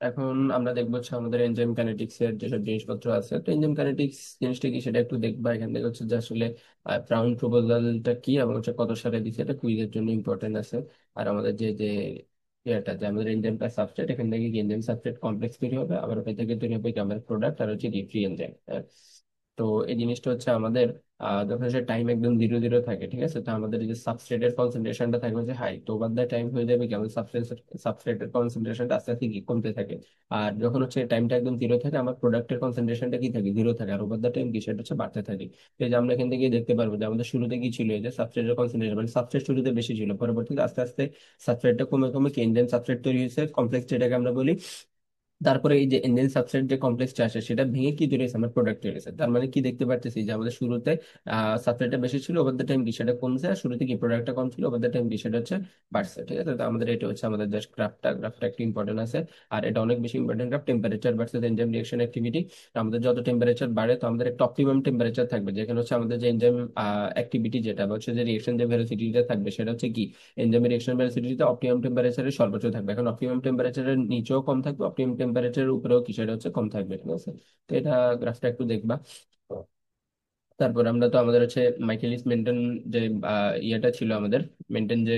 এখন আমরা দেখবো হচ্ছে আমাদের এনজাইম কাইনেটিক্স এর যেসব জিনিসপত্র আছে। তো এনজাইম কাইনেটিক্স জিনিসটা কি সেটা একটু দেখবা। এখান থেকে হচ্ছে যে আসলে ব্রাউন প্রপোজালটা কি এবং হচ্ছে কত সালে দিচ্ছে, এটা কুইজের জন্য ইম্পর্টেন্ট আছে। আর আমাদের যে যে এটা যে আমাদের এনজাইমটা সাবস্ট্রেট, এখান থেকে কি এনজাইম সাবস্ট্রেট কমপ্লেক্স তৈরি হবে, আবার ওখান থেকে তৈরি হবে কি আমাদের প্রোডাক্ট আর হচ্ছে কি ফ্রি এনজাইম। তো এই জিনিসটা হচ্ছে আমাদের যখন সে টাইম একদম জিরো জিরো থাকে, ঠিক আছে, তো আমাদের এই যে সাবস্ট্রেটের কনসেন্ট্রেশনটা থাকবে হচ্ছে হাই, তো ওভার দ্য টাইম হয়ে যাবে কি আমাদের সাবস্ট্রেটের কনসেন্ট্রেশনটা আস্তে আস্তে কি কমতে থাকে। আর যখন হচ্ছে টাইমটা একদম জিরো থাকে, আমার প্রোডাক্টের কনসেন্ট্রেশনটা কি থাকে, জিরো থাকে, আর ওভার দ্য টাইম কি সেটা হচ্ছে বাড়তে থাকে। তো এই যে আমরা এখান থেকে দেখতে পারবো যে আমাদের শুরুতে কি ছিল, এই যে সাবস্ট্রেটের কনসেন্ট্রেশন, মানে সাবস্ট্রেট শুরুতে বেশি ছিল, পরবর্তীতে আস্তে আস্তে সাবস্ট্রেটটা কমে কমে কি এনজাইম সাবস্ট্রেট তৈরি হয়েছে, কমপ্লেক্স যেটাকে আমরা বলি। তারপরে এই যে এনজাইম সাবস্ট্রেট যে কমপ্লেক্সটা আসে সেটা ভেঙে কি তৈরি হয়েছে, আমার প্রোডাক্ট তৈরি হয়েছে। তার মানে কি দেখতে পারতেছি যে আমাদের শুরুতে সাবস্ট্রেটটা বেশি ছিল, ওভার দ্য টাইম কি সেটা কমছে, আর শুরুতে কি প্রোডাক্টটা কম ছিল, ওভার দ্য টাইম কি সেটা হচ্ছে বাড়ছে। ঠিক আছে, তো আমাদের এটা হচ্ছে আমাদের জাস্ট গ্রাফটা একটু ইম্পর্টেন্ট আছে। আর এটা অনেক বেশি important graph, temperature versus enzyme reaction activity. আমাদের যত টেম্পারেচার বাড়ে তো আমাদের একটা অপটিমাম টেম্পারেচার থাকবে, যেখানে হচ্ছে আমাদের যে এনজাইম অ্যাক্টিভিটি যেটা বা হচ্ছে যে রিঅ্যাকশন যে ভেলোসিটিটা থাকবে সেটা হচ্ছে কি এনজাইমের রিঅ্যাকশন ভেলোসিটিতে অপটিমাম টেম্পারেচারের সর্বোচ্চ থাকবে। এখন অপটিমাম টেম্পারেচারের নিচেও কম থাকবে, অপটিমাম টেম্পারেচারের উপরেও কি সেটা হচ্ছে কম থাকবে। ঠিক আছে, তো এটা গ্রাফটা একটু দেখবা। তারপর আমরা তো আমাদের হচ্ছে মাইকেলিস মেন্টন যে ইয়েটা ছিল আমাদের, মেন্টন যে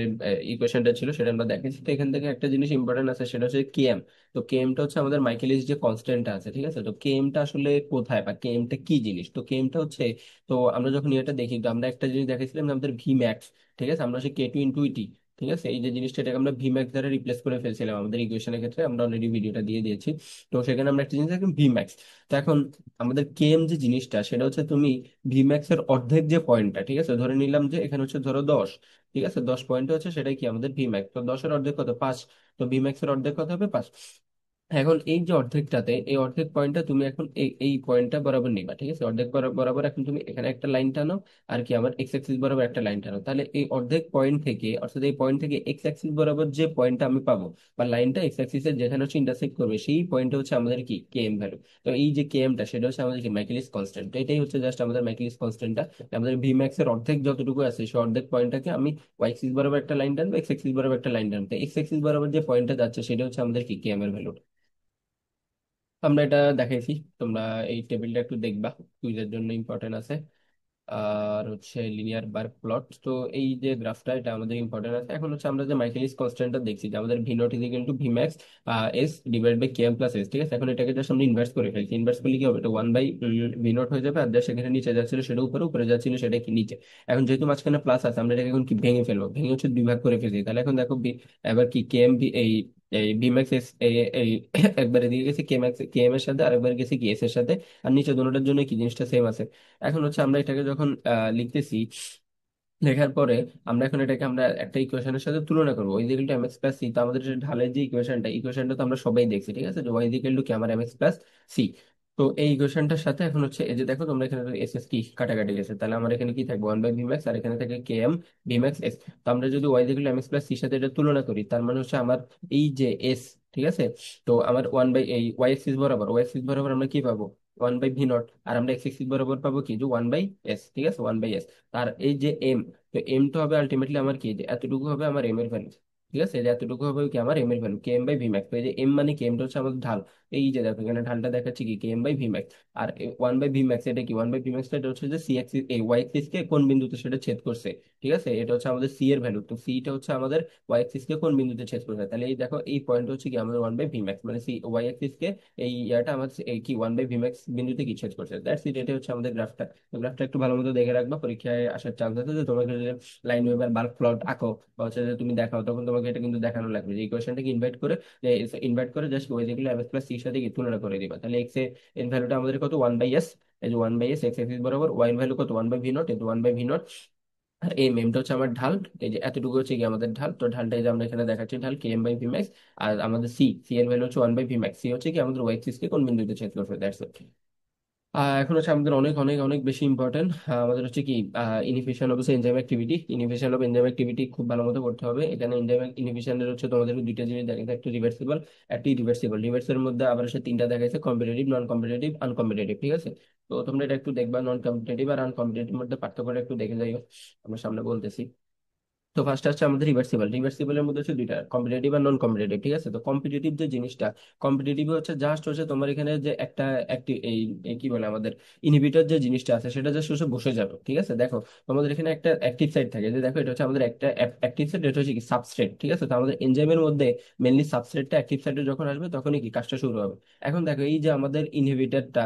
ইকুয়েশনটা ছিল সেটা আমরা দেখেছি। তো এখান থেকে একটা জিনিস ইম্পর্টেন্ট আছে, সেটা হচ্ছে কেএম। তো কেএমটা হচ্ছে আমাদের মাইকেলিস যে কনস্ট্যান্টটা আছে, ঠিক আছে। তো কেএমটা আসলে কোথায় বা কেএমটা কি জিনিস, তো কেএমটা হচ্ছে, তো আমরা যখন এটা দেখি তো আমরা একটা জিনিস দেখেছিলাম যে আমাদের ভি ম্যাক্স, ঠিক আছে, আমরা হচ্ছে কে টু ইন্টু ইটি, ঠিক আছে, এই যে জিনিসটা এটাকে আমরা ভি ম্যাক্স দ্বারা রিপ্লেস করে ফেলছিলাম আমাদের ইকুয়েশনের ক্ষেত্রে, আমরা অলরেডি ভিডিওটা দিয়ে দিয়েছি। তো সেখানে আমরা একটা জিনিস দেখলাম ভি ম্যাক্স। তো এখন আমাদের কেএম যে জিনিসটা সেটা হচ্ছে তুমি ভিম্যাক্স এর অর্ধেক যে পয়েন্টটা, ঠিক আছে, ধরে নিলাম যে এখানে হচ্ছে ধরো 10, ঠিক আছে, 10 পয়েন্ট হচ্ছে সেটাই কি আমাদের ভিম্যাক্স। তো 10-এর অর্ধেক কত, 5। তো ভিম্যাক্স এর অর্ধেক কত হবে, 5। এখন এই যে অর্ধেকটাতে এই অর্ধেক পয়েন্টটা তুমি এখন এই এই পয়েন্টটা বরাবর নিবা, ঠিক আছে, অর্ধেক বরাবর এখন তুমি এখানে একটা লাইন টানো, আর কি আমার এক্স অ্যাক্সিস বরাবর একটা লাইন টানো। তাহলে এই অর্ধেক পয়েন্ট থেকে, অর্থাৎ এই পয়েন্ট থেকে এক্স অ্যাক্সিস বরাবর যে পয়েন্টটা আমি পাবো বা লাইনটা এক্স অ্যাক্সিসের যেখানে হচ্ছে ইন্টারসেক্ট করবে, সেই পয়েন্টটা হচ্ছে আমাদের কি কে এম ভ্যালু। তো এই যে কে এমটা সেটা হচ্ছে আমাদের কি ম্যাকলিস কনস্ট্যান্ট। তো এটাই হচ্ছে জাস্ট আমাদের ম্যাকলিস কনস্ট্যান্টটা। আমাদের ভি ম্যাক্স এর অর্ধেক যতটুকু আছে সেই অর্ধেক পয়েন্টটাকে আমি ওয়াই অ্যাক্সিস বরাবর একটা লাইন টানবো, এক্স অ্যাক্সিস বরাবর একটা লাইন টানবো। এক্স অ্যাক্সিস বরাবর যে পয়েন্টটা যাচ্ছে সেটা হচ্ছে আমাদের কি কে এম এর ভ্যালু। আমরা এটা দেখাইছি, তোমরা এই টেবিলটা একটু দেখবা, কুইজের জন্য ইম্পর্টেন্ট আছে। আর হচ্ছে লিনিয়ার বার প্লট, তো এই যে গ্রাফটা এটা আমাদের ইম্পর্টেন্ট আছে। এখন হচ্ছে আমরা যে মাইকেলিস কনস্ট্যান্টটা দেখছি যে আমাদের V naught is equal to V max S divide by K M plus S, ঠিক আছে। এখন এটাকে জাস্ট আমরা ইনভার্স করে ফেলছি, ইনভার্স করলে কি হবে, এটা 1 বাই ভি নট হয়ে যাবে, আর যা সেখানে নিচে যাচ্ছিল সেটা উপরে, উপরে যাচ্ছিল সেটা কি নিচে। এখন যেহেতু মাঝখানে প্লাস আছে আমরা এটাকে এখন কি ভেঙে ফেলবো, ভেঙে হচ্ছে দুই ভাগ করে ফেলছি। তাহলে এখন দেখো এবার কি কে এম এই এই ভি ম্যাক্স এস এই একবার এদিকে গেছে কে ম্যাক্স কে এম এর সাথে, আর একবার গেছে কি এস এর সাথে, আর নিচে দুটোটার জন্য কি জিনিসটা সেম আছে। এখন হচ্ছে আমরা এটাকে যখন লিখতেছি, লেখার পরে আমরা এখন এটাকে আমরা একটা ইকুয়েশনের সাথে তুলনা করবো, ওই equal to M X plus C. তো আমাদের যে ঢালের যে ইকুয়েশনটা তো আমরা সবাই দেখছি, ঠিক আছে, যে ওয়াই ইকুয়াল টু কি আমার এমএক্স প্লাস সি। তো এই ইকুয়েশনটার সাথে এখন হচ্ছে এই যে দেখো তোমরা এখানে এস এস কি কাটাকাটি গেছে, তাহলে আমার এখানে কি থাকবে 1 বাই ভি ম্যাক্স, আর এখানে থাকে K M V max S. তো আমরা যদি Y equal to M X plus সির সাথে এটা তুলনা করি, তার মানে হচ্ছে আমার এই যে এস, ঠিক আছে, তো আমার 1 বাই এই ওয়াই এক্সিস বরাবর, ওয়াই এক্সিস বরাবর আমরা কি পাবো 1 বাই ভি নট, আর আমরা এক্স এক্সিস বরাবর পাবো কি যে 1 বাই এস, ঠিক আছে, 1 বাই এস। আর এই যে এম, তো এম তো হবে আলটিমেটলি আমার কি, যে এতটুকু হবে আমার এম এর ভ্যালু, ঠিক আছে, এই যে এতটুকু হবে কি আমার এম এর value K M by V max. তো এই যে এম মানে কি, এমটা হচ্ছে আমাদের ঢাল, এই যে দেখো এখানে ঢালটা দেখাচ্ছে কি K M by V max. আর 1 বাই ভি ম্যাক্স এটা কি 1 বাই ভি ম্যাক্স, এটা হচ্ছে যে সি অ্যাক্সিস এই ওয়াই অ্যাক্সিস কে কোন বিন্দুতে সেটা ছেদ করছে, ঠিক আছে, এটা হচ্ছে আমাদের সি এর ভ্যালু। তো সিটা হচ্ছে আমাদের ওয়াই অ্যাক্সিস কে কোন বিন্দুতে ছেদ করছে, তাহলে এই দেখো এই পয়েন্ট হচ্ছে কি আমাদের 1 বাই ভি ম্যাক্স, মানে সি ওয়াই অ্যাক্সিস কে এই ইয়াটা আমাদের এই কি 1 বাই ভি ম্যাক্স বিন্দুতে কি ছেদ করছে, দ্যাটস ইট। এটা হচ্ছে আমাদের গ্রাফটা। তো গ্রাফটা একটু ভালো মতো দেখে রাখবা, পরীক্ষায় আসার চান্স আছে যে তোমাকে লাইন ওয়েভ আর বাল্ক প্লট আঁকো বা হচ্ছে যে তুমি দেখাও, তখন তোমাকে এটা কিন্তু দেখানো লাগবে যে ইকুয়েশনটাকে ইনভাইট করে জাস্ট ওই যেগুলো এম এস প্লাস সির সাথে কি তুলনা করে দিবা। তাহলে এক্স এর ভ্যালুটা আমাদের কত 1 বাই এস, এই যে 1 বাই এস এক্স এক্সিস বরাবর, ওয়াই এর ভ্যালু কত 1 বাই ভি নট, এই 1 বাই ভি নট। আর এই মেমটা হচ্ছে আমার ঢাল, এই যে এতটুকু হচ্ছে কি আমাদের ঢাল। তো ঢালটা এই যে আমরা এখানে দেখাচ্ছি ঢাল K M by V max. আর আমাদের সি, সি এর ভ্যালু হচ্ছে 1 বাই ভি ম্যাক্স, সি হচ্ছে কি আমাদের ওয়াই এক্সিস কে কোন বিন্দুতে ছেদ করবে, দ্যাটস ইট। এখন হচ্ছে আমাদের অনেক অনেক অনেক বেশি ইম্পর্টেন্ট, আমাদের হচ্ছে কি inhibition of enzyme activity. Inhibition of enzyme activity খুব ভালো মতো করতে হবে। এখানে এনজাইম ইনহিবিশনের হচ্ছে তোমাদের দুইটা জিনিস দেখা যায়, একটা রিভার্সিবল, একটা ইরিভার্সিবল। রিভার্সের মধ্যে আবার হচ্ছে তিনটা দেখাইছে, কম্পিটিটিভ, নন কম্পিটিটিভ, আনকম্পিটিটিভ, ঠিক আছে। তো তোমরা এটা একটু দেখবা, নন কম্পিটিটিভ আর আনকম্পিটিটিভ মধ্যে পার্থক্যটা একটু দেখে যাইও, আমরা সামনে বলতেছি। তো ফার্স্ট আসছে আমাদের রিভার্সিবল। রিভার্সিবলের মধ্যে হচ্ছে দুইটা, কম্পিটিটিভ আর নন কম্পিটিটিভ, ঠিক আছে? তো কম্পিটিটিভ যে জিনিসটা, কম্পিটিটিভ হচ্ছে জাস্ট হচ্ছে তোমার এখানে যে একটা অ্যাক্টিভ এই কি বলে আমাদের ইনহিবিটর যে জিনিসটা আছে সেটা জাস্ট হচ্ছে বসে যাবে, ঠিক আছে? দেখো তোমাদের এখানে একটা অ্যাক্টিভ সাইট থাকে, যে দেখো এটা হচ্ছে আমাদের একটা অ্যাক্টিভ সাইট, এটা হচ্ছে কি সাবস্ট্রেট, ঠিক আছে? তো আমাদের এনজাইমের মধ্যে মেনলি সাবস্ট্রেটটা অ্যাক্টিভ সাইটে যখন আসবে তখনই কি কাজটা শুরু হবে। এখন দেখো এই যে আমাদের ইনহিবিটরটা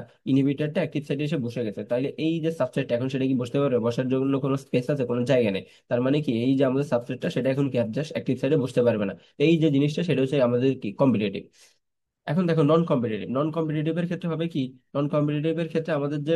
অ্যাক্টিভ সাইটে এসে বসে গেছে, তাইলে এই যে সাবস্ট্রেট এখন সেটা কি বসতে পারবে? বসার জন্য কোনো স্পেস আছে? কোনো জায়গা নেই। তার মানে কি এই যে আমাদের সাবস্ট্রেটটা সেটা এখন কি জাস্ট অ্যাক্টিভ সাইডে বসতে পারবে না। এই যে জিনিসটা সেটা হচ্ছে আমাদের কি কম্পিটিটিভ। এখন দেখো নন কম্পিটিটিভ, নন কম্পিটিটিভ এর ক্ষেত্রে হবে কি, নন কম্পিটিটিভ এর ক্ষেত্রে আমাদের যে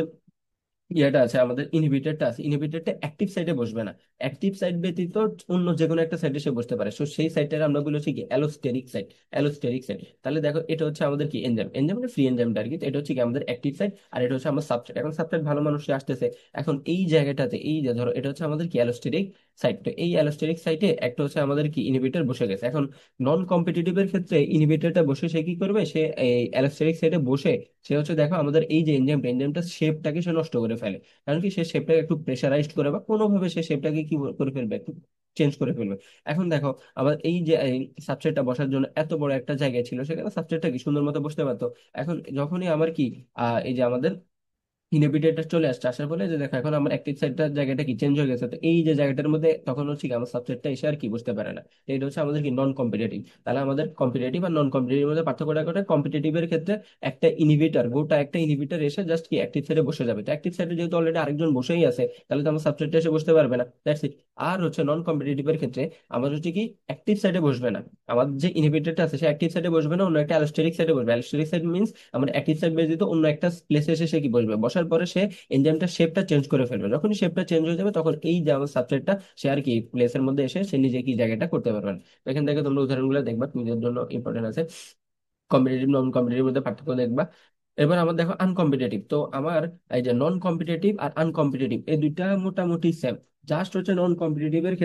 ইয়েটা আছে, আমাদের ইনহিবিটরটা আছে, ইনহিবিটরটা অ্যাক্টিভ সাইডে বসবে না। অ্যাক্টিভ সাইড ব্যতীত অন্য যে কোনো একটা সাইডে সে বসতে পারে, তো সেই সাইডটাকে আমরা বলি হচ্ছে কি অ্যালোস্টেরিক সাইড। Allosteric side. তাহলে দেখো এটা হচ্ছে আমাদের কি এনজাইম, এনজাইম মানে ফ্রি এনজাইমটা আর কি। তো এটা হচ্ছে কি আমাদের অ্যাক্টিভ সাইড, আর এটা হচ্ছে আমার সাবস্ট্রেট। এখন সাবস্ট্রেট ভালো মানুষে আসতেছে। এখন এই জায়গাটাতে এই যে ধরো এটা হচ্ছে আমাদের কি অ্যালোস্টেরিক সাইড, তো এই অ্যালোস্টেরিক সাইটে একটা হচ্ছে আমাদের কি ইনহিবিটর বসে গেছে। এখন নন কম্পিটিটিভ এর ক্ষেত্রে ইনহিবিটরটা বসে সে কি করবে, সে এই অ্যালোস্টেরিক সাইডে বসে সে হচ্ছে দেখো আমাদের এই যে এনজাইমটা শেপটাকে সে নষ্ট করে ফেলে। কারণ কি সে শেপটাকে একটু প্রেসারাইজড করে বা কোনোভাবে সে শেপটাকে কি করে ফেলবে, একটু চেঞ্জ করে ফেলবে। এখন দেখো আবার এই যে সাবস্ট্রেটটা বসার জন্য এত বড় একটা জায়গা ছিল, সেখানে সাবস্ট্রেটটা কি সুন্দর মতো বসতে পারতো। এখন যখনই আমার কি এই যে আমাদের ইনহিবিটরটা চলে আসছে, আসার ফলে যে দেখো এখন আমার অ্যাক্টিভ সাইটটার জায়গাটা কি চেঞ্জ হয়ে গেছে, তো এই যে জায়গাটার মধ্যে তখন হচ্ছে কি আমার সাবজেক্টটা এসে আর কি বুঝতে পারে না। তো এটা হচ্ছে আমাদের কি নন কম্পিটিটিভ। তাহলে আমাদের কম্পিটিটিভ আর নন কম্পিটিটিভ মধ্যে পার্থক্যটা করে, কম্পিটিটিভ এর ক্ষেত্রে একটা ইনহিবিটর, গোটা একটা ইনহিবিটর এসে জাস্ট কি অ্যাক্টিভ সাইডে বসে যাবে। তো অ্যাক্টিভ সাইডে যেহেতু অলরেডি আরেকজন বসেই আছে, তাহলে তো আমার সাবজেক্টটা এসে বসতে পারবে না, দ্যাটস ইট। আর হচ্ছে নন কম্পিটিটিভ এর ক্ষেত্রে আমার হচ্ছে কি অ্যাক্টিভ সাইডে বসবে না, আমার যে ইনহিবিটরটা আছে সে অ্যাক্টিভ সাইডে বসবে না, অন্য একটা অ্যালোস্টেরিক সাইডে বসবে। অ্যালোস্টেরিক সাইড মিন্স আমার অ্যাক্টিভ সাইড ব্যতীত অন্য একটা প্লেসে এসে সে কি বসবে, বসার পরে সে এনজাইমটা শেপটা চেঞ্জ করে ফেলবে। যখনই শেপটা চেঞ্জ হয়ে যাবে তখন এই যে আমার সাবজেক্টটা সে আর কি প্লেসের মধ্যে এসে সে নিজে কি জায়গাটা করতে পারবে না। তো এখান থেকে তোমরা উদাহরণগুলো দেখবা, নিজের জন্য ইম্পর্টেন্ট আছে। কম্পিটিটিভ নন কম্পিটিটিভ মধ্যে পার্থক্য দেখবা। এবার আমার দেখো আনকম্পিটিটিভ। তো আমার এই যে নন কম্পিটিটিভ আর আনকম্পিটিটিভ এই দুইটা মোটামুটি সেম। জাস্ট হচ্ছে নন কম্পিটিটিভ এর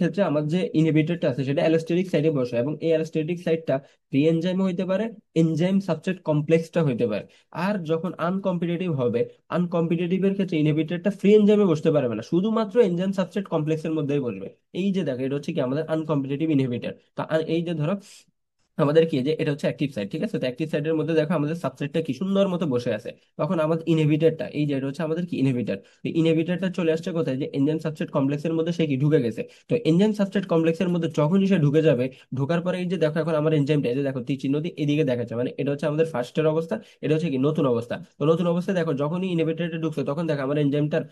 ক্ষেত্রে আমার যে ইনহিবিটরটা আছে সেটা অ্যালোস্টেরিক সাইডে বসে, এবং এই অ্যালোস্টেরিক সাইডটা ফ্রি এনজাইম হইতে পারে, এনজাইম সাবস্ট্রেট কমপ্লেক্সটা হইতে পারে। আর যখন আনকম্পিটিটিভ হবে, আনকম্পিটিটিভ এর ক্ষেত্রে ইনহিবিটরটা ফ্রি এনজাইমে বসতে পারবে না, শুধুমাত্র এনজাইম সাবস্ট্রেট কমপ্লেক্সের মধ্যেই বসবে। এই যে দেখো এটা হচ্ছে কি আমাদের আনকম্পিটিটিভ ইনহিবিটর। তো এই যে ধরো আমাদের কি যে এটা হচ্ছে অ্যাক্টিভ সাইট, ঠিক আছে? তো অ্যাক্টিভ সাইটের মধ্যে দেখো আমাদের সাবসেটটা কি সুন্দর মতো বসে আছে। তখন আমাদের ইনহিবিটরটা এই যে এটা হচ্ছে আমাদের কি ইনহিবিটর, এই ইনহিবিটরটা চলে আসছে কোথায়, যে এনজাইম সাবস্ট্রেট কমপ্লেক্সের মধ্যে সে কি ঢুকে গেছে। তো এনজাইম সাবস্ট্রেট কমপ্লেক্সের মধ্যে যখনই সে ঢুকে যাবে, ঢোকার পরে এই যে দেখো এখন আমার এনজাইমটা এই যে দেখো তীর চিহ্ন দিয়ে এদিকে দেখাচ্ছে, মানে এটা হচ্ছে আমাদের ফার্স্টের অবস্থা, এটা হচ্ছে কি নতুন অবস্থা। তো নতুন অবস্থায় দেখো যখনই ইনহিবিটরটা ঢুকছে তখন দেখো আমার এনজাইমটার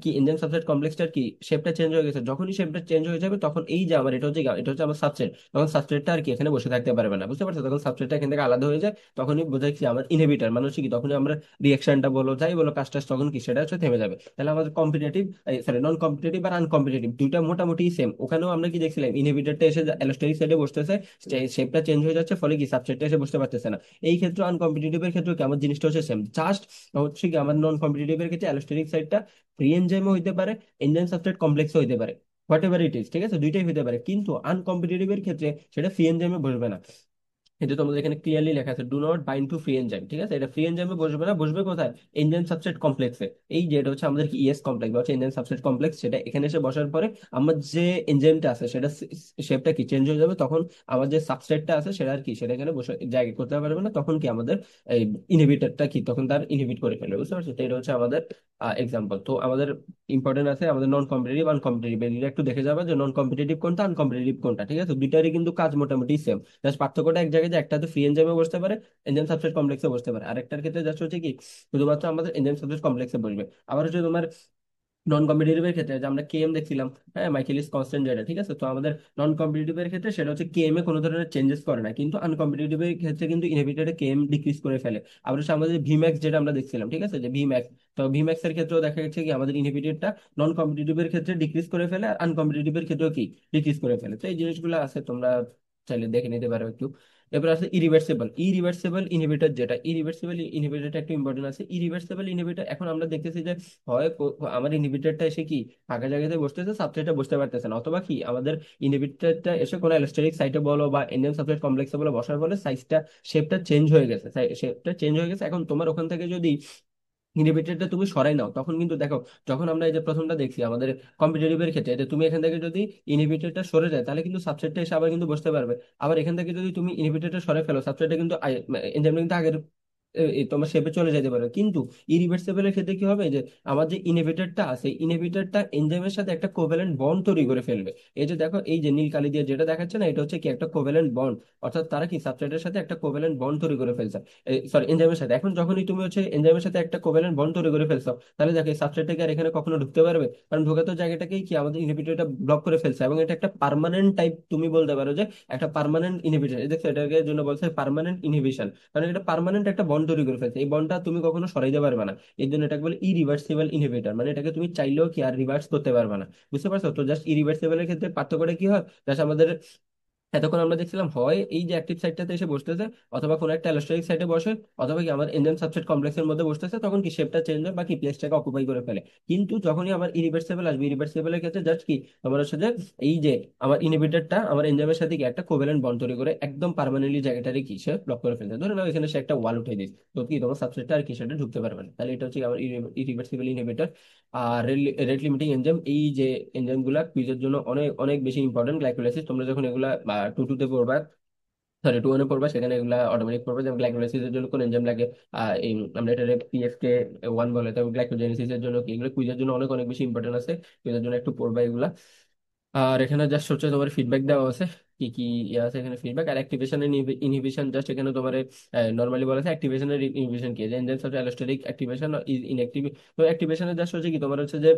কি এনজাইম সাবস্ট্রেট কমপ্লেক্সটার কি শেপটা চেঞ্জ হয়ে গেছে। যখনই শেপটা চেঞ্জ হয়ে যাবে তখন এই যে আমার এটা হচ্ছে আমার সাবস্ট্রেট, তখন সাবস্ট্রেটটা আর কি এখানে বসে থাকতে পারবে না, বুঝতে পারছো? তখন সাবস্ট্রেটটা এখান থেকে আলাদা হয়ে যায়, তখনই বোঝায় কি আমার ইনহিবিটর মানে হচ্ছে কি, তখনই আমরা রিয়াকশনটা বলো যাই বলো কাজটা তখন কি সেটা হচ্ছে থেমে যাবে। তাহলে আমাদের কম্পিটিটিভ সরি নন কম্পিটিটিভ আর আনকম্পিটিটিভ দুইটা মোটামুটি সেম। ওখানেও আমরা কি দেখছিলাম, ইনহিবিটরটা এসে অ্যালোস্টেরিক সাইডে বসতেছে, শেপটা চেঞ্জ হয়ে যাচ্ছে, ফলে কি সাবস্ট্রেটটা এসে বসতে পারতেছে না। এই ক্ষেত্রে আনকম্পিটিটিভ এর ক্ষেত্রে কি আমার জিনিসটা হচ্ছে সেম, জাস্ট হচ্ছে কি আমার নন কম্পিটিটিভ এর ক্ষেত্রে অ্যালোস্টেরিক সাইডটা ফ্রি এনজাইমও হইতে পারে, এনজাইম সাবস্ট্রেট কমপ্লেক্সও হইতে পারে, হোয়াট এভার ইট ইজ, ঠিক আছে? দুইটাই হইতে পারে, কিন্তু আনকম্পিটিটিভ এর ক্ষেত্রে সেটা ফ্রি এনজাইমে বসবে না। কিন্তু তোমাদের এখানে ক্লিয়ারলি লেখা আছে do not bind to free enzyme, ঠিক আছে? এটা ফ্রি এনজাইমে বসবে না, বসবে কোথায়, এনজাইম সাবস্ট্রেট কমপ্লেক্সে। এই যে এটা হচ্ছে আমাদের কি ইএস কমপ্লেক্স বা হচ্ছে এনজাইম সাবস্ট্রেট কমপ্লেক্স, সেটা এখানে এসে বসার পরে আমার যে এনজাইমটা আছে সেটা শেপটা কি চেঞ্জ হয়ে যাবে, তখন আমার যে সাবস্ট্রেটটা আছে সেটা আর কি সেটা এখানে বসে জায়গা করতে পারবে না, তখন কি আমাদের এই ইনহিবিটরটা কি তখন তার ইনহিবিট করে ফেলবে, বুঝতে পারছো? তো এটা হচ্ছে আমাদের এক্সাম্পল। তো আমাদের ইম্পর্টেন্ট আছে আমাদের নন কম্পিটিটিভ আনকম্পিটিটিভ, এগুলো একটু দেখে যাবে যে নন কম্পিটিটিভ কোনটা আনকম্পিটিটিভ কোনটা, ঠিক আছে? দুইটারই কিন্তু কাজ মোটামুটি সেম, জাস্ট পার্থক্যটা এক জায়গায় যে একটা তো ফ্রি এনজাইমে বসতে পারে, এনজাইম সাবস্ট্রেট কমপ্লেক্সে বসতে পারে, আরেকটার ক্ষেত্রে জাস্ট হচ্ছে কি শুধুমাত্র আমাদের এনজাইম সাবস্ট্রেট কমপ্লেক্সে বসবে। আবার হচ্ছে তোমার নন কম্পিটিটিভ এর ক্ষেত্রে যে আমরা কেএম দেখছিলাম, হ্যাঁ মাইকেলিস কনস্ট্যান্ট যেটা, ঠিক আছে? তো আমাদের নন কম্পিটিটিভ এর ক্ষেত্রে সেটা হচ্ছে কেএম এ কোনো ধরনের চেঞ্জেস করে না, কিন্তু আনকম্পিটিটিভ এর ক্ষেত্রে কিন্তু ইনহিবিটরে কেএম ডিক্রিজ করে ফেলে। আবার হচ্ছে আমাদের ভিম্যাক্স যেটা আমরা দেখছিলাম, ঠিক আছে, যে ভিম্যাক্স, তো ভিম্যাক্স এর ক্ষেত্রেও দেখা গেছে কি আমাদের ইনহিবিটরটা নন কম্পিটিটিভ এর ক্ষেত্রে ডিক্রিজ করে ফেলে, আর আনকম্পিটিটিভ এর ক্ষেত্রেও কি ডিক্রিজ করে ফেলে। তো এই জিনিসগুলো আছে, তোমরা চাইলে দেখে নিতে পারো একটু। এবার আছে ইরিভার্সিবল। ইরিভার্সিবল ইনহিবিটর যেটা, ইরিভার্সিবল ইনহিবিটরটা একটু ইম্পর্টেন্ট আছে। ইরিভার্সিবল ইনহিবিটর এখন আমরা দেখতেছি যে হয় আমার ইনহিবিটরটা এসে কি ফাঁকা জায়গাতে বসতেছে, সাবস্ট্রেটটা বসতে পারতেছে না, অথবা কি আমাদের ইনহিবিটরটা এসে কোনো অ্যালোস্টেরিক সাইটে বলো বা এনজাইম সাবস্ট্রেট কমপ্লেক্সে বলো বসার ফলে সাইজটা শেপটা চেঞ্জ হয়ে গেছে, শেপটা চেঞ্জ হয়ে গেছে। এখন তোমার ওখান থেকে যদি ইনহিবিটরটা তুমি সরাই নাও, তখন কিন্তু দেখো, যখন আমরা এই যে প্রথমটা দেখছি আমাদের কম্পিটিটিভের ক্ষেত্রে, যে তুমি এখান থেকে যদি ইনহিবিটরটা সরে যায় তাহলে কিন্তু সাবসেটটা এসে আবার কিন্তু বসতে পারবে। আবার এখান থেকে যদি তুমি ইনহিবিটরটা সরে ফেলো, সাবসেটটা কিন্তু এনজাইমটা কিন্তু আগের তোমার শেপে চলে যেতে পারে। কিন্তু ইরিভার্সিবলের ক্ষেত্রে কি হবে, যে আমার যে ইনহিবিটরটা আছে, ইনহিবিটরটা এনজাইমের সাথে একটা কোভ্যালেন্ট বন্ড তৈরি করে ফেলবে। এই যে দেখো, এই যে নীল কালি দিয়ে যেটা দেখাচ্ছে না, এটা হচ্ছে কি একটা কোভ্যালেন্ট বন্ড। অর্থাৎ তারা কি সাবস্ট্রেটের সাথে একটা কোভ্যালেন্ট বন্ড তৈরি করে ফেলছে, সরি এনজাইমের সাথে। এখন যখনই তুমি হচ্ছে এনজাইমের সাথে একটা কোভ্যালেন্ট বন্ড তৈরি করে ফেলছো, তাহলে দেখো সাবস্ট্রেটটা কি আর এখানে কখনো ঢুকতে পারবে? কারণ ঢোকাতে জায়গাটাকেই কি আমাদের ইনহিবিটরটা ব্লক করে ফেলছে, এবং এটা একটা পার্মানেন্ট টাইপ, তুমি বলতে পারো যে একটা পার্মানেন্ট ইনহিবিটর। দেখো এটাকে জন্য বলছে পার্মানেন্ট ইনহিবিশন, কারণ এটা পার্মানেন্ট একটা বন্ড তৈরি করে ফেলছে। এই বন্ডটা তুমি কখনো সরাইতে পারবে না। এই জন্য এটাকে বলে ইরিভার্সিবল ইনহিবিটর, মানে এটাকে তুমি চাইলেও কি আর রিভার্স করতে পারবে না। বুঝতে পারছো তো? জাস্ট ইরিভার্সিবলের ক্ষেত্রে পার্থক্যটা কি হয়, জাস্ট আমাদের এতক্ষণ আমরা দেখছিলাম হয় এই যে অ্যাক্টিভ সাইটটাতে এসে বসতেছে, অথবা কোনো একটা অ্যালোস্টেরিক সাইটে বসে, অথবা কি আমার এনজাইম সাবস্ট্রেট কমপ্লেক্সের মধ্যে বসতেছে, তখন কি শেপটা চেঞ্জ হয় বা কি প্লেসটাকে অকুপাই করে ফেলে। কিন্তু যখনই আমার ইরিভার্সিবল আসবে, ইরিভার্সিবলের ক্ষেত্রে জাস্ট কি তোমার হচ্ছে যে এই যে আমার ইনহিবিটরটা আমার এনজাইমের সাথে কি একটা কোভ্যালেন্ট বন্ড তৈরি করে একদম পার্মানেন্টলি জায়গাটারে কি সে ব্লক করে ফেলছে। ধরে নাও এখানে সে একটা ওয়াল উঠে দিচ্ছে, তো কি তোমার সাবস্ট্রেটটা আর কি সেটা ঢুকতে পারবে না। তাহলে এটা হচ্ছে আমার ইরিভার্সিবল ইনহিবিটর। আর রেট লিমিটিং এনজাইম, এই যে এনজাইম গুলা কুইজের জন্য অনেক অনেক বেশি ইম্পর্টেন্ট। গ্লাইকোলাইসিস তোমরা যখন এগুলা 2 তে পড়বা, সরি 2 পড়বা, সেখানে এগুলা অটোমেটিক পড়বে। যেমন গ্লাইকোলাইসিসের জন্য কোন এনজাইম লাগে, আমরা এটা পিএফকে 1 বলে। তবে গ্লাইকোজেনেসিসের জন্য কি, এগুলো কুইজের জন্য অনেক অনেক বেশি ইম্পর্টেন্ট আছে, কুইজের জন্য একটু পড়বা এগুলা। আর এখানে জাস্ট হচ্ছে তোমার ফিডব্যাক দেওয়া আছে, কি কি ইয়ে আছে এখানে ফিডব্যাক। আর অ্যাক্টিভেশন ইনহিবিশন, জাস্ট এখানে তোমার নর্মালি বলা আছে অ্যাক্টিভেশনের ইনহিবিশন কি, যে এনজাইম সাথে অ্যালোস্টেরিক অ্যাক্টিভেশন ইজ ইনঅ্যাক্টিভ। তো অ্যাক্টিভেশনের জাস্ট হচ্ছে কি তোমার হচ্ছে যে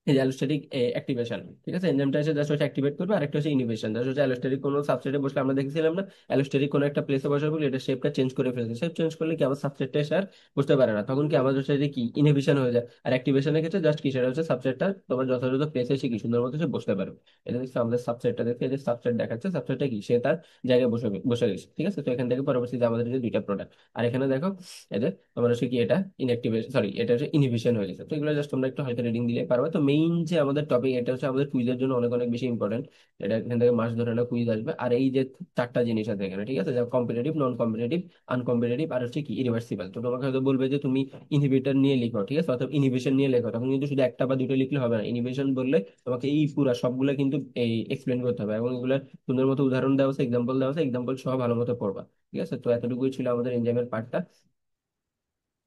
এই যে অ্যালোস্টেরিক অ্যাক্টিভেশন, ঠিক আছে, এনজাইমটা এসে জাস্ট হচ্ছে অ্যাক্টিভেট করবে। আর একটা হচ্ছে ইনহিবিশন, জাস্ট হচ্ছে অ্যালোস্টেরিক কোনো সাবস্ট্রেটে বসলে, আমরা দেখেছিলাম না, অ্যালোস্টেরিক কোনো একটা প্লেসে বসার ফলে এটা শেপটা চেঞ্জ করে ফেলছে। শেপ চেঞ্জ করলে কি আমার সাবস্ট্রেটটা এসে আর বুঝতে পারে না, তখন কি আমাদের হচ্ছে যে কি ইনহিবিশন হয়ে যায়। আর অ্যাক্টিভেশনের ক্ষেত্রে জাস্ট কি সেটা হচ্ছে সাবস্ট্রেটটা তোমার যথাযথ প্লেসে এসে কি সুন্দর মতো সে বসতে পারবে। এটা দেখছি আমাদের সাবস্ট্রেটটা, দেখে যে সাবস্ট্রেট দেখাচ্ছে, সাবস্ট্রেটটা কি সে তার জায়গায় বসে বসে গেছে, ঠিক আছে। তো এখান থেকে পরবর্তীতে আমাদের যে দুইটা প্রোডাক্ট, আর এখানে দেখো এদের তোমার হচ্ছে কি এটা ইনঅ্যাক্টিভেশন, সরি এটা হচ্ছে ইনহিবিশন হয়ে গেছে। তো এগুলো জাস্ট তোমরা একটু হালকা রিডিং দিলে পারবে। তো মেইন যে আমাদের টপিক, এটা হচ্ছে আমাদের কুইজের জন্য অনেক অনেক বেশি ইম্পর্টেন্ট। এটা এখান থেকে মাস ধরে না কুইজ আসবে। আর এই যে 4টা জিনিস আছে এখানে, ঠিক আছে, যেমন কম্পিটিটিভ, নন কম্পিটিটিভ, আনকম্পিটিটিভ, আর হচ্ছে কি ইরিভার্সিবল। তো তোমাকে হয়তো বলবে যে তুমি ইনহিবিটর নিয়ে লিখো, ঠিক আছে, অথবা ইনহিবিশন নিয়ে লেখো, তখন কিন্তু শুধু একটা বা দুটো লিখলে হবে না। ইনহিবিশন বললে তোমাকে এই পুরা সবগুলা কিন্তু এই এক্সপ্লেন করতে হবে, এবং এগুলো সুন্দর মতো উদাহরণ দেওয়া আছে, এক্সাম্পল দেওয়া আছে, এক্সাম্পল সহ ভালো মতো পড়বা। ঠিক আছে, তো এতটুকুই ছিল আমাদের এনজাইমের পার্টটা।